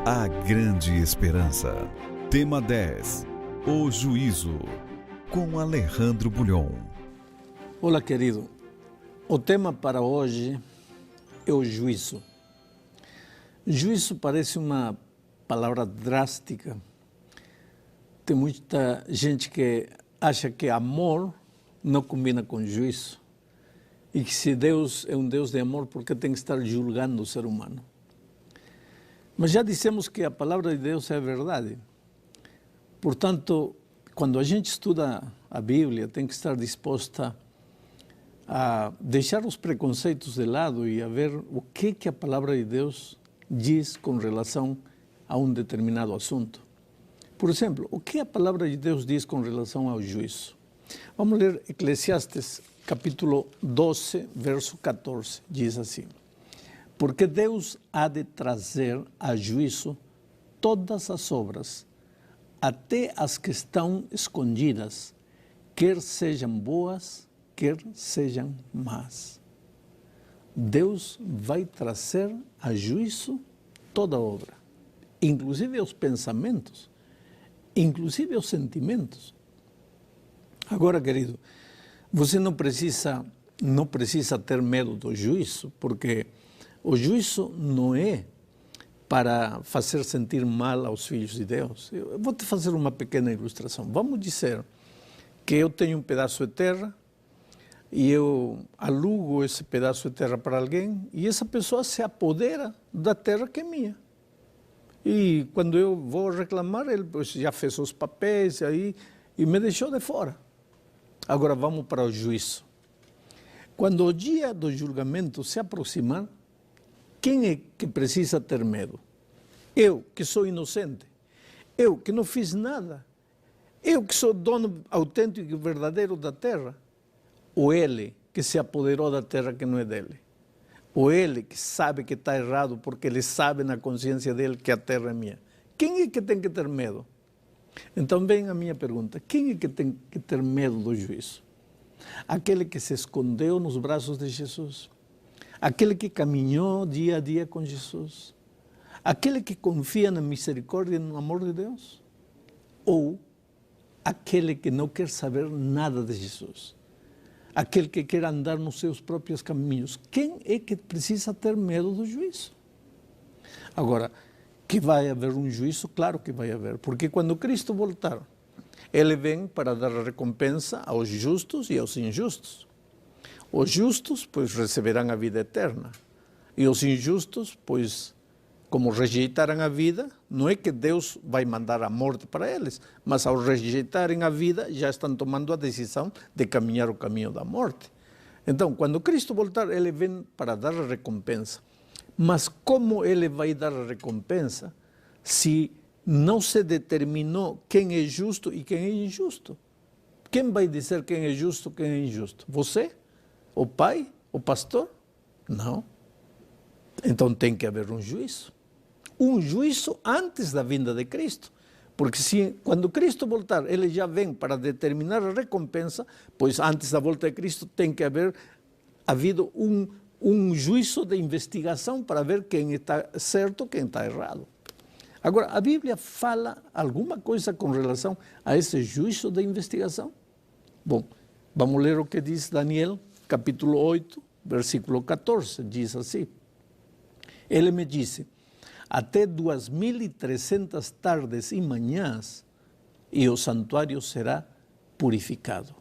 A Grande Esperança. Tema 10. O Juízo. Com Alejandro Bulhon. Olá, querido. O tema para hoje é o juízo. Juízo parece uma palavra drástica. Tem muita gente que acha que amor não combina com juízo. E que se Deus é um Deus de amor, por que tem que estar julgando o ser humano? Mas já dissemos que a palavra de Deus é a verdade. Portanto, quando a gente estuda a Bíblia, tem que estar disposta a deixar os preconceitos de lado e a ver o que a palavra de Deus diz com relação a um determinado assunto. Por exemplo, o que a palavra de Deus diz com relação ao juízo? Vamos ler Eclesiastes, capítulo 12, verso 14. Diz assim: porque Deus há de trazer a juízo todas as obras, até as que estão escondidas, quer sejam boas, quer sejam más. Deus vai trazer a juízo toda obra, inclusive os pensamentos, inclusive os sentimentos. Agora, querido, você não precisa ter medo do juízo, porque o juízo não é para fazer sentir mal aos filhos de Deus. Eu vou te fazer uma pequena ilustração. Vamos dizer que eu tenho um pedaço de terra e eu alugo esse pedaço de terra para alguém e essa pessoa se apodera da terra que é minha. E quando eu vou reclamar, ele já fez os papéis aí e me deixou de fora. Agora vamos para o juízo. Quando o dia do julgamento se aproximar, quem é que precisa ter medo? Eu, que sou inocente. Eu, que não fiz nada. Eu, que sou dono autêntico e verdadeiro da terra. Ou ele, que se apoderou da terra que não é dele. Ou ele, que sabe que está errado, porque ele sabe na consciência dele que a terra é minha. Quem é que tem que ter medo? Então vem a minha pergunta. Quem é que tem que ter medo do juízo? Aquele que se escondeu nos braços de Jesus? Aquele que caminhou dia a dia com Jesus? Aquele que confia na misericórdia e no amor de Deus? Ou aquele que não quer saber nada de Jesus? Aquele que quer andar nos seus próprios caminhos? Quem é que precisa ter medo do juízo? Agora, que vai haver um juízo? Claro que vai haver, porque quando Cristo voltar, Ele vem para dar a recompensa aos justos e aos injustos. Os justos, pois, receberão a vida eterna. E os injustos, pois, como rejeitaram a vida, não é que Deus vai mandar a morte para eles, mas ao rejeitarem a vida, já estão tomando a decisão de caminhar o caminho da morte. Então, quando Cristo voltar, Ele vem para dar a recompensa. Mas como Ele vai dar a recompensa se não se determinou quem é justo e quem é injusto? Quem vai dizer quem é justo e quem é injusto? Você? O pai? O pastor? Não. Então tem que haver um juízo. Um juízo antes da vinda de Cristo. Porque quando Cristo voltar, Ele já vem para determinar a recompensa, pois antes da volta de Cristo tem que haver havido um juízo de investigação para ver quem está certo e quem está errado. Agora, a Bíblia fala alguma coisa com relação a esse juízo de investigação? Bom, vamos ler o que diz Daniel, capítulo 8, versículo 14, diz assim: Ele me disse, até 2.300 tardes e manhãs, e o santuário será purificado.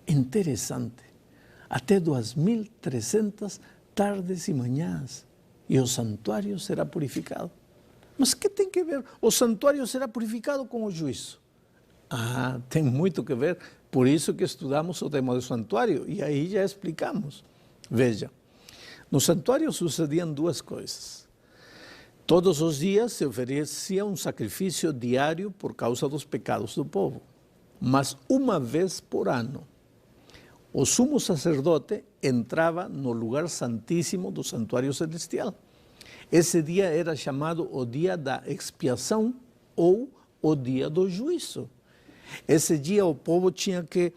Interessante. Até 2.300 tardes e manhãs, e o santuário será purificado. Mas o que tem que ver? O santuário será purificado com o juízo. Ah, tem muito que ver. Por isso que estudamos o tema do santuário, e aí já explicamos. Veja, no santuário sucediam duas coisas. Todos os dias se oferecia um sacrifício diário por causa dos pecados do povo. Mas uma vez por ano, o sumo sacerdote entrava no lugar santíssimo do santuário celestial. Esse dia era chamado o dia da expiação ou o dia do juízo. Esse dia o povo tinha que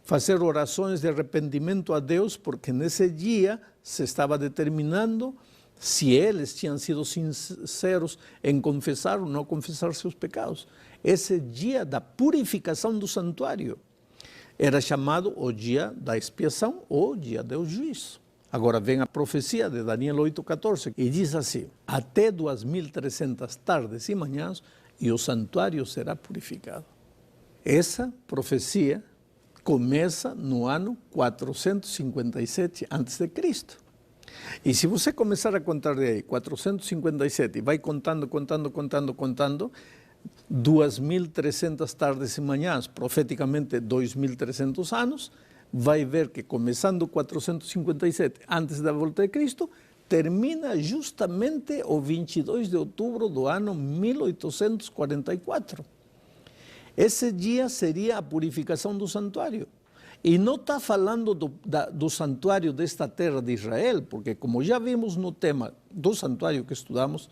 fazer orações de arrependimento a Deus, porque nesse dia se estava determinando se eles tinham sido sinceros em confessar ou não confessar seus pecados. Esse dia da purificação do santuário era chamado o dia da expiação ou dia do juízo. Agora vem a profecia de Daniel 8,14 e diz assim: até 2.300 tardes e manhãs e o santuário será purificado. Essa profecia começa no ano 457 a.C. E se você começar a contar de aí, 457, e vai contando, 2.300 tardes e manhãs, profeticamente 2.300 anos, vai ver que começando 457, antes da volta de Cristo, termina justamente o 22 de outubro do ano 1844. Esse dia seria a purificação do santuário. E não está falando do santuário desta terra de Israel, porque como já vimos no tema do santuário que estudamos,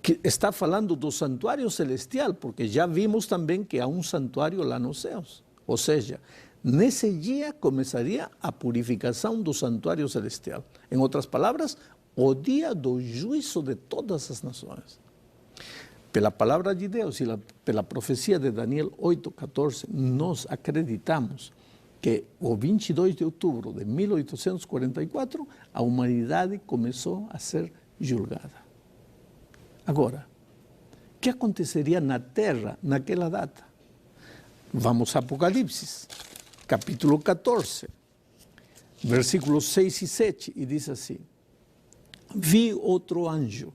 que está falando do santuário celestial, porque já vimos também que há um santuário lá nos céus. Ou seja, nesse dia começaria a purificação do santuário celestial. Em outras palavras, o dia do juízo de todas as nações. Pela palavra de Deus e pela profecia de Daniel 8,14, nós acreditamos que o 22 de outubro de 1844, a humanidade começou a ser julgada. Agora, o que aconteceria na Terra naquela data? Vamos a Apocalipse, capítulo 14, versículos 6 e 7, e diz assim: vi outro anjo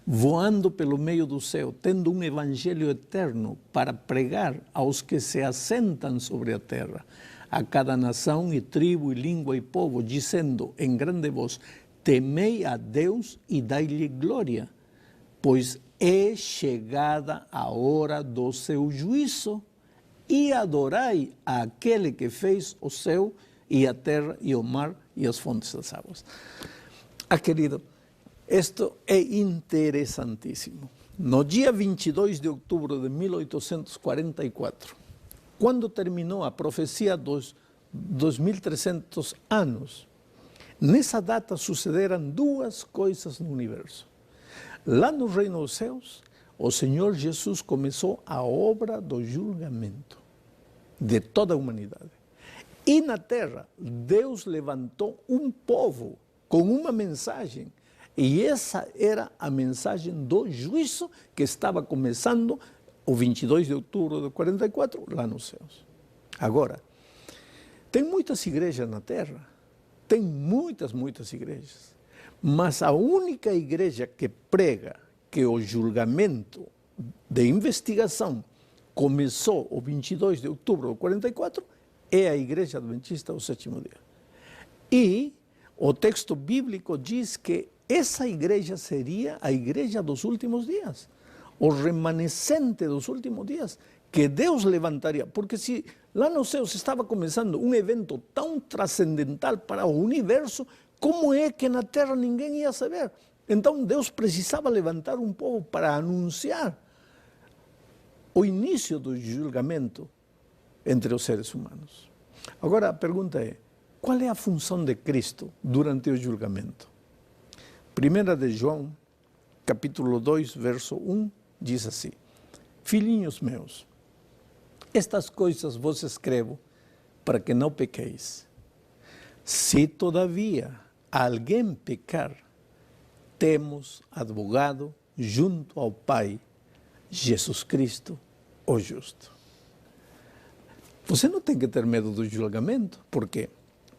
voando pelo meio do céu, tendo um evangelho eterno para pregar aos que se assentam sobre a terra, a cada nação e tribo e língua e povo, dizendo em grande voz: temei a Deus e dai-lhe glória, pois é chegada a hora do seu juízo, e adorai aquele que fez o céu e a terra e o mar e as fontes das águas. Querido, isto é interessantíssimo. No dia 22 de outubro de 1844, quando terminou a profecia dos 2.300 anos, nessa data sucederam duas coisas no universo. Lá no reino dos céus, o Senhor Jesus começou a obra do julgamento de toda a humanidade. E na terra, Deus levantou um povo com uma mensagem. E essa era a mensagem do juízo que estava começando o 22 de outubro de 44, lá nos céus. Agora, tem muitas igrejas na terra, tem muitas igrejas, mas a única igreja que prega que o julgamento de investigação começou o 22 de outubro de 44 é a Igreja Adventista do Sétimo Dia. E o texto bíblico diz que essa igreja seria a igreja dos últimos dias, o remanescente dos últimos dias, que Deus levantaria. Porque se lá nos céus estava começando um evento tão transcendental para o universo, como é que na terra ninguém ia saber? Então Deus precisava levantar um povo para anunciar o início do julgamento entre os seres humanos. Agora a pergunta é: qual é a função de Cristo durante o julgamento? 1 de João, capítulo 2, verso 1, diz assim: filhinhos meus, estas coisas vos escrevo para que não pequeis. Se todavia alguém pecar, temos advogado junto ao Pai, Jesus Cristo, o justo. Você não tem que ter medo do julgamento. Por quê?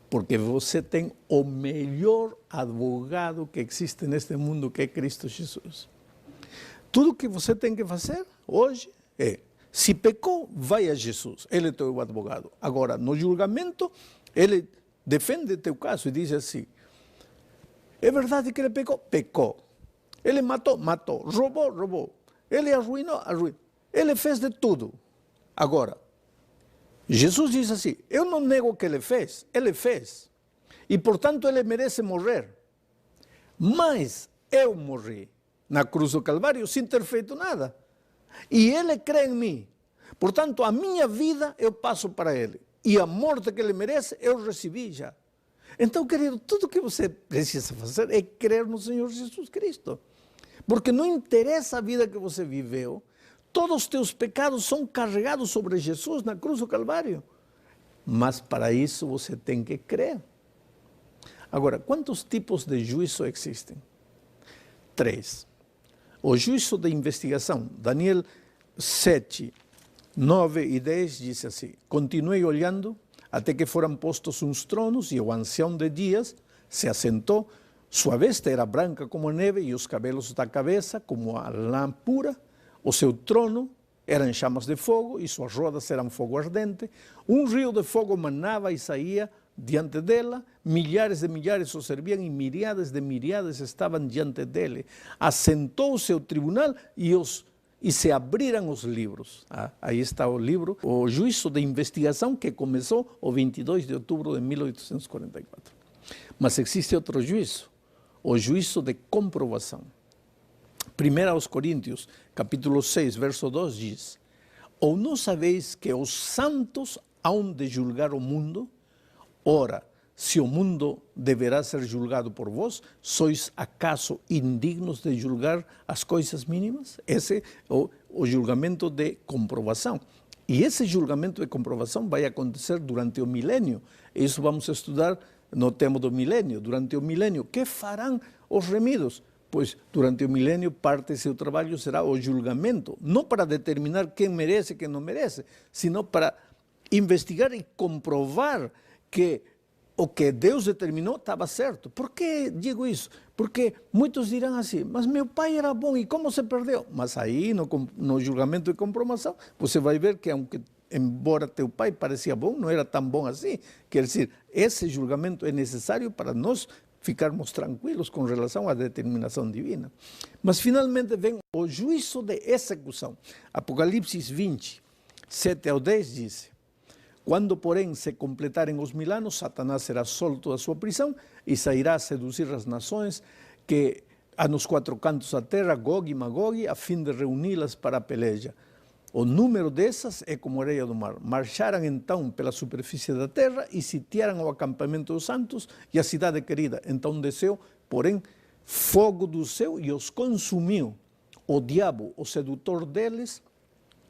Porque você tem o melhor advogado que existe neste mundo, que é Cristo Jesus. Tudo que você tem que fazer hoje é: se pecou, vai a Jesus, Ele é teu advogado. Agora, no julgamento, Ele defende teu caso e diz assim: é verdade que ele pecou? Pecou. Ele matou? Matou. Roubou? Roubou. Ele arruinou? Arruinou. Ele fez de tudo. Agora, Jesus diz assim: eu não nego o que ele fez. E, portanto, ele merece morrer. Mas eu morri na cruz do Calvário sem ter feito nada. E ele crê em mim. Portanto, a minha vida eu passo para ele. E a morte que ele merece eu recebi já. Então, querido, tudo que você precisa fazer é crer no Senhor Jesus Cristo. Porque não interessa a vida que você viveu, todos os teus pecados são carregados sobre Jesus na cruz do Calvário. Mas para isso você tem que crer. Agora, quantos tipos de juízo existem? 3. O juízo de investigação. Daniel 7, 9 e 10 diz assim: continuei olhando até que foram postos uns tronos, e o ancião de dias se assentou. Sua veste era branca como neve, e os cabelos da cabeça como a lã pura. O seu trono eram chamas de fogo, e suas rodas eram fogo ardente. Um rio de fogo manava e saía diante dela. Milhares de milhares o serviam, e miríades de miríades estavam diante dele. Assentou o seu tribunal, e se abriram os livros. Aí está o livro, o juízo de investigação, que começou o 22 de outubro de 1844. Mas existe outro juízo, o juízo de comprovação. 1 aos Coríntios, capítulo 6, verso 2 diz: ou não sabeis que os santos hão de julgar o mundo? Ora, se o mundo deverá ser julgado por vós, sois acaso indignos de julgar as coisas mínimas? Esse é o julgamento de comprovação. E esse julgamento de comprovação vai acontecer durante o milênio. Isso vamos estudar no tema do milênio. Durante o milênio, que farão os remidos? Pois durante o milênio parte do seu trabalho será o julgamento, não para determinar quem merece e quem não merece, sino para investigar e comprovar que o que Deus determinou estava certo. Por que digo isso? Porque muitos dirão assim: mas meu pai era bom e como se perdeu? Mas aí no julgamento de comprovação você vai ver que embora teu pai parecia bom, não era tão bom assim. Quer dizer, esse julgamento é necessário para nós ficarmos tranquilos com relação à determinação divina. Mas finalmente vem o juízo de execução. Apocalipse 20, 7 ao 10 diz: quando, porém, se completarem os 1000 anos, Satanás será solto da sua prisão e sairá a seduzir as nações que há nos 4 cantos da terra, Gog e Magog, a fim de reuni-las para a peleja. O número dessas é como a areia do mar. Marcharam então pela superfície da terra e sitiaram o acampamento dos santos e a cidade querida. Então desceu, porém, fogo do céu e os consumiu. O diabo, o sedutor deles,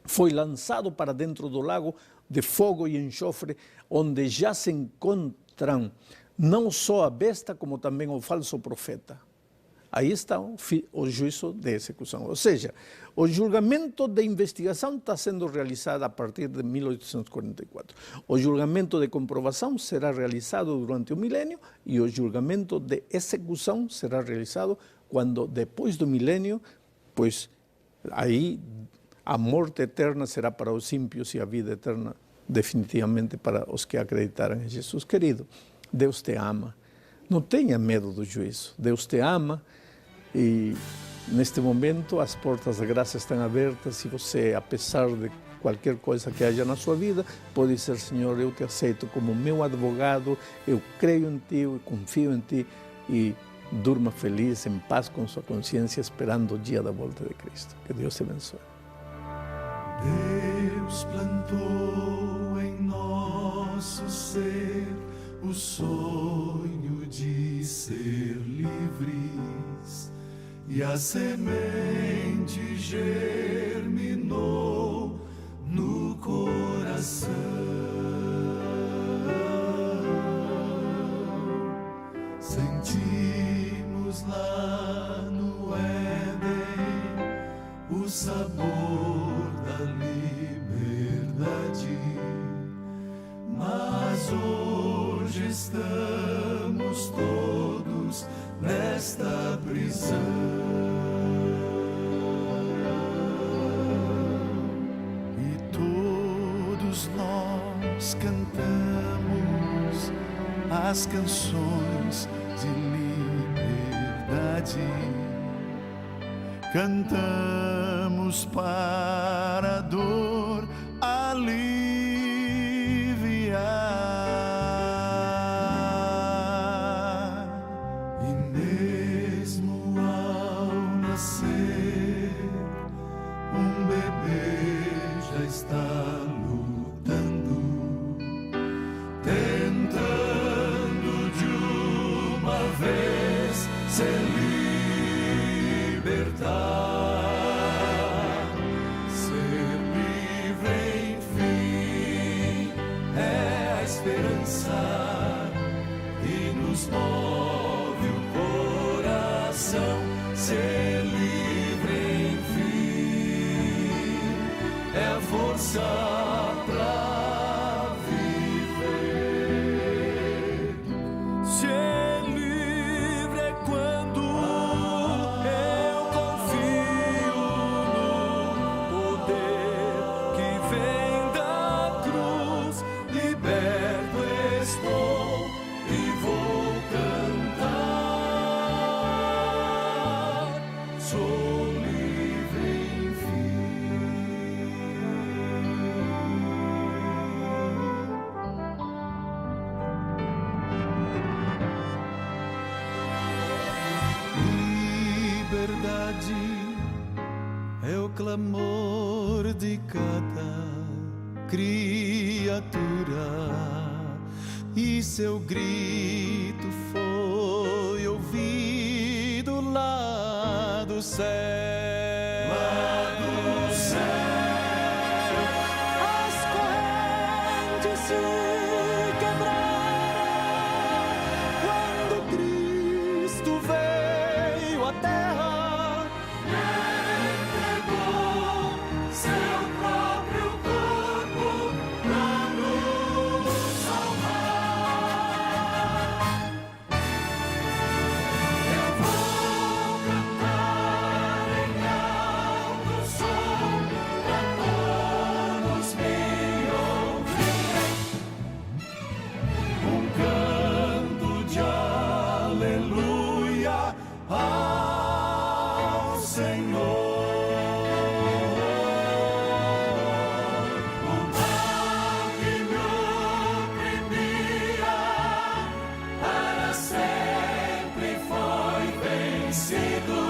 foi lançado para dentro do lago de fogo e enxofre, onde já se encontram não só a besta, como também o falso profeta. Aí está o juízo de execução. Ou seja, o julgamento de investigação está sendo realizado a partir de 1844. O julgamento de comprovação será realizado durante o milênio e o julgamento de execução será realizado quando, depois do milênio, pois aí a morte eterna será para os ímpios e a vida eterna definitivamente para os que acreditaram em Jesus. Querido, Deus te ama. Não tenha medo do juízo. Deus te ama. E neste momento as portas da graça estão abertas e você, apesar de qualquer coisa que haja na sua vida, pode dizer: Senhor, eu te aceito como meu advogado, eu creio em ti, eu confio em ti, e durma feliz, em paz com sua consciência, esperando o dia da volta de Cristo. Que Deus te abençoe. Deus plantou em nosso ser o sonho de ser livres, e a semente germinou no coração. Sentimos lá no Éden o sabor da liberdade, mas hoje estamos todos nesta prisão. E todos nós cantamos as canções de liberdade. Cantamos para a dor aliviar. E mesmo ao nascer, um bebê já está lutando, tentando de passar e nos move o coração. Ser livre, enfim, é a força pra viver. Ser livre é quando eu confio no poder que vem da cruz. Liberto estou e vou cantar. Sou livre, enfim. Liberdade é o clamor de cada criatura, e seu grito foi ouvido lá do céu. Lá do céu, as correntes se quebraram quando Cristo veio à terra. Entregou seu próprio corpo pra nos salvar. Eu vou cantar em alto som pra todos me ouvirem. Um canto de aleluia ao Senhor. O mal que me oprimia para sempre foi vencido.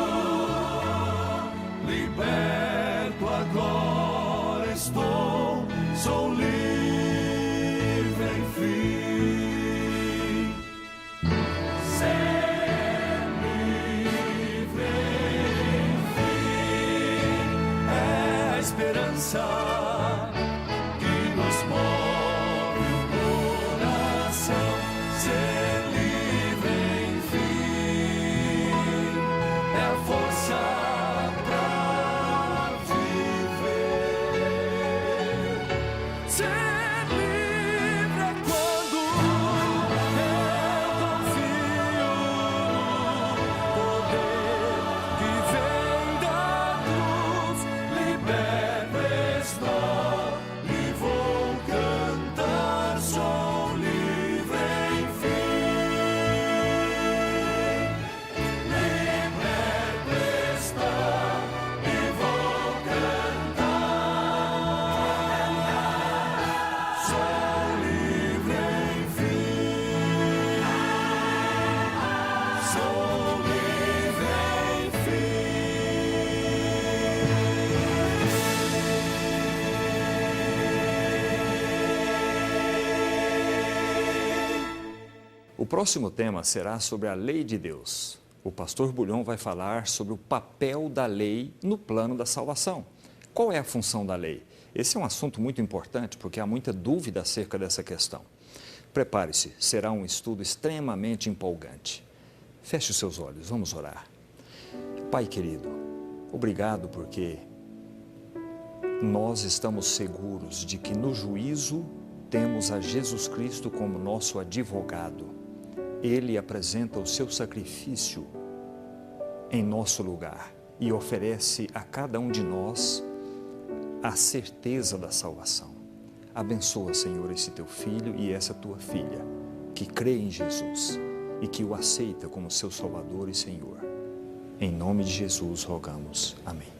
Liberto agora estou, sou livre, enfim. Ser livre, enfim, é a esperança que nos move o coração. Ser livre, enfim, é a força pra viver. Ser livre é quando eu confio no poder que vem da cruz. Liberto estou e vou cantar. Sou livre, enfim. Liberto estou e vou cantar. Sou livre, enfim. Sou livre, O próximo tema será sobre a lei de Deus. O pastor Bulhon vai falar sobre o papel da lei no plano da salvação. Qual é a função da lei? Esse é um assunto muito importante porque há muita dúvida acerca dessa questão. Prepare-se, será um estudo extremamente empolgante. Feche os seus olhos, vamos orar. Pai querido, obrigado porque nós estamos seguros de que no juízo temos a Jesus Cristo como nosso advogado. Ele apresenta o seu sacrifício em nosso lugar e oferece a cada um de nós a certeza da salvação. Abençoa, Senhor, esse teu filho e essa tua filha, que crê em Jesus e que o aceita como seu Salvador e Senhor. Em nome de Jesus rogamos. Amém.